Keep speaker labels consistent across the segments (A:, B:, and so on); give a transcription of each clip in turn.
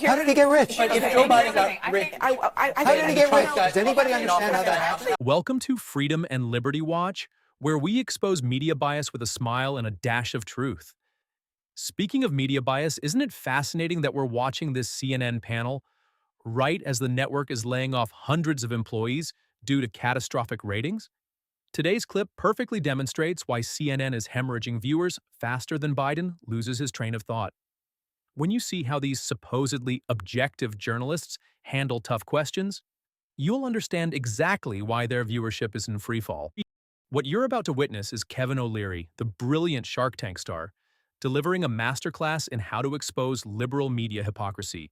A: How did he get rich?
B: But if Joe Biden got rich,
A: How did he get rich? Does anybody understand how that happened?
C: Welcome to Freedom and Liberty Watch, where we expose media bias with a smile and a dash of truth. Speaking of media bias, isn't it fascinating that we're watching this CNN panel right as the network is laying off hundreds of employees due to catastrophic ratings? Today's clip perfectly demonstrates why CNN is hemorrhaging viewers faster than Biden loses his train of thought. When you see how these supposedly objective journalists handle tough questions, you'll understand exactly why their viewership is in freefall. What you're about to witness is Kevin O'Leary, the brilliant Shark Tank star, delivering a masterclass in how to expose liberal media hypocrisy.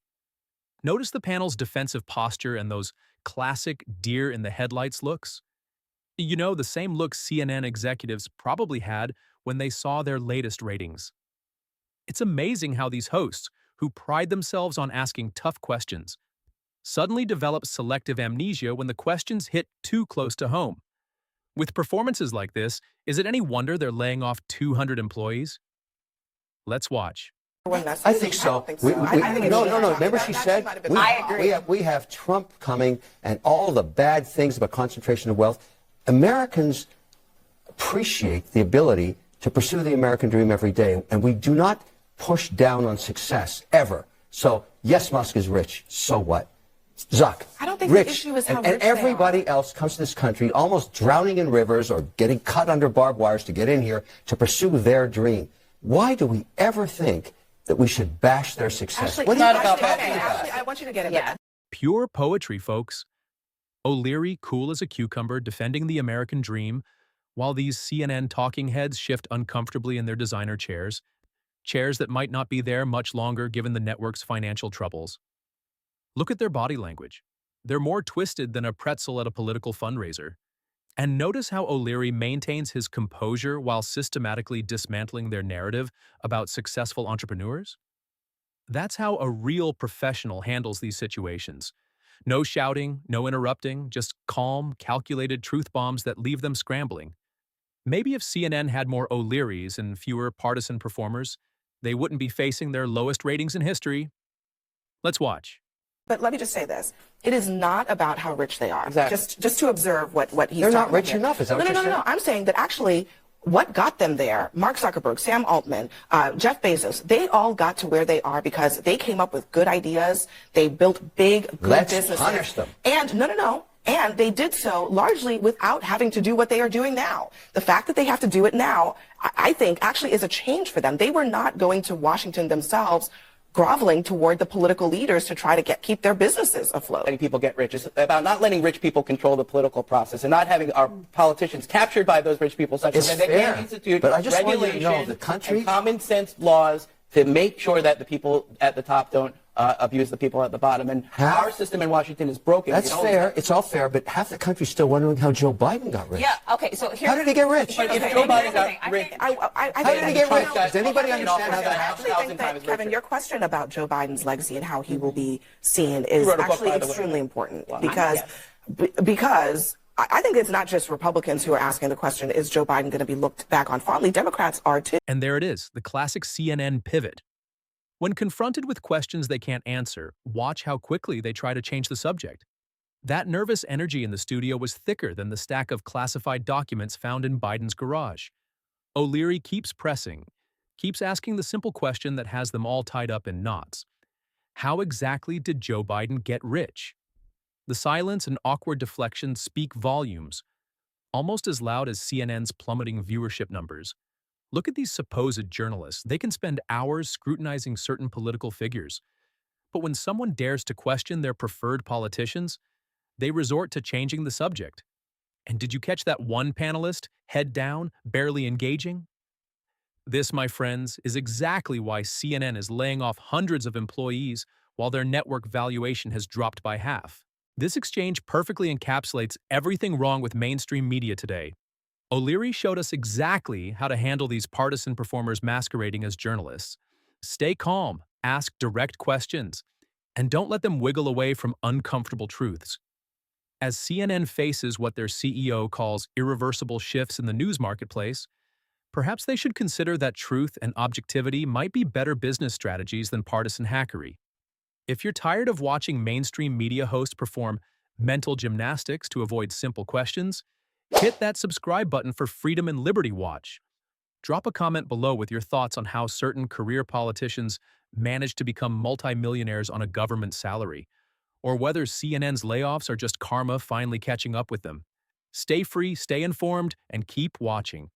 C: Notice the panel's defensive posture and those classic deer-in-the-headlights looks. You know, the same look CNN executives probably had when they saw their latest ratings. It's amazing how these hosts, who pride themselves on asking tough questions, suddenly develop selective amnesia when the questions hit too close to home. With performances like this, is it any wonder they're laying off 200 employees? Let's watch.
A: I think so. No. Remember she said, we have Trump coming and all the bad things about concentration of wealth. Americans appreciate the ability to pursue the American dream every day, and we do not push down on success, ever. So, yes, Musk is rich. So what? Zuck,
D: I don't think
A: rich,
D: the issue is how
A: and
D: rich
A: everybody else comes to this country almost drowning in rivers or getting cut under barbed wires to get in here to pursue their dream. Why do we ever think that we should bash their success?
D: Actually,
A: What do you
D: Ashley, I want you to get it.
C: Pure poetry, folks. O'Leary cool as a cucumber defending the American dream, while these CNN talking heads shift uncomfortably in their designer chairs that might not be there much longer given the network's financial troubles. Look at their body language. They're more twisted than a pretzel at a political fundraiser. And notice how O'Leary maintains his composure while systematically dismantling their narrative about successful entrepreneurs. That's how a real professional handles these situations. No shouting, no interrupting, just calm, calculated truth bombs that leave them scrambling. Maybe if CNN had more O'Learys and fewer partisan performers, they wouldn't be facing their lowest ratings in history. Let's watch.
D: But let me just say this. It is not about how rich they are.
A: Exactly.
D: Just to observe what he's
A: They're not
D: talking
A: rich
D: about
A: enough, is that what you're saying?
D: No. I'm saying that actually what got them there, Mark Zuckerberg, Sam Altman, Jeff Bezos, they all got to where they are because they came up with good ideas. They built big, good businesses.
A: Let's punish them.
D: And no. And they did so largely without having to do what they are doing now. The fact that they have to do it now, I think, actually is a change for them. They were not going to Washington themselves groveling toward the political leaders to try to keep their businesses afloat.
B: letting people get rich. It's about not letting rich people control the political process and not having our politicians captured by those rich people such that they can't institute
A: but I just want you to
B: regulations
A: know the country
B: and common sense laws to make sure that the people at the top don't abuse the people at the bottom. And our system in Washington is broken.
A: That's fair. It's all fair, but half the country's still wondering how Joe Biden got rich.
E: Yeah, okay, so here...
A: How did he get rich?
B: But if Joe Biden got rich...
A: How did he get rich? Does anybody understand how that
D: I
A: happened?
D: actually think that, Kevin, your question about Joe Biden's legacy and how he will be seen is actually extremely important because I think it's not just Republicans who are asking the question, is Joe Biden going to be looked back on fondly? Democrats are too.
C: And there it is, the classic CNN pivot. When confronted with questions they can't answer, watch how quickly they try to change the subject. That nervous energy in the studio was thicker than the stack of classified documents found in Biden's garage. O'Leary keeps pressing, keeps asking the simple question that has them all tied up in knots. How exactly did Joe Biden get rich? The silence and awkward deflection speak volumes, almost as loud as CNN's plummeting viewership numbers. Look at these supposed journalists. They can spend hours scrutinizing certain political figures. But when someone dares to question their preferred politicians, they resort to changing the subject. And did you catch that one panelist, head down, barely engaging? This, my friends, is exactly why CNN is laying off hundreds of employees while their network valuation has dropped by half. This exchange perfectly encapsulates everything wrong with mainstream media today. O'Leary showed us exactly how to handle these partisan performers masquerading as journalists. Stay calm, ask direct questions, and don't let them wiggle away from uncomfortable truths. As CNN faces what their CEO calls irreversible shifts in the news marketplace, perhaps they should consider that truth and objectivity might be better business strategies than partisan hackery. If you're tired of watching mainstream media hosts perform mental gymnastics to avoid simple questions, hit that subscribe button for Freedom and Liberty Watch. Drop a comment below with your thoughts on how certain career politicians manage to become multimillionaires on a government salary, or whether CNN's layoffs are just karma finally catching up with them. Stay free, stay informed, and keep watching.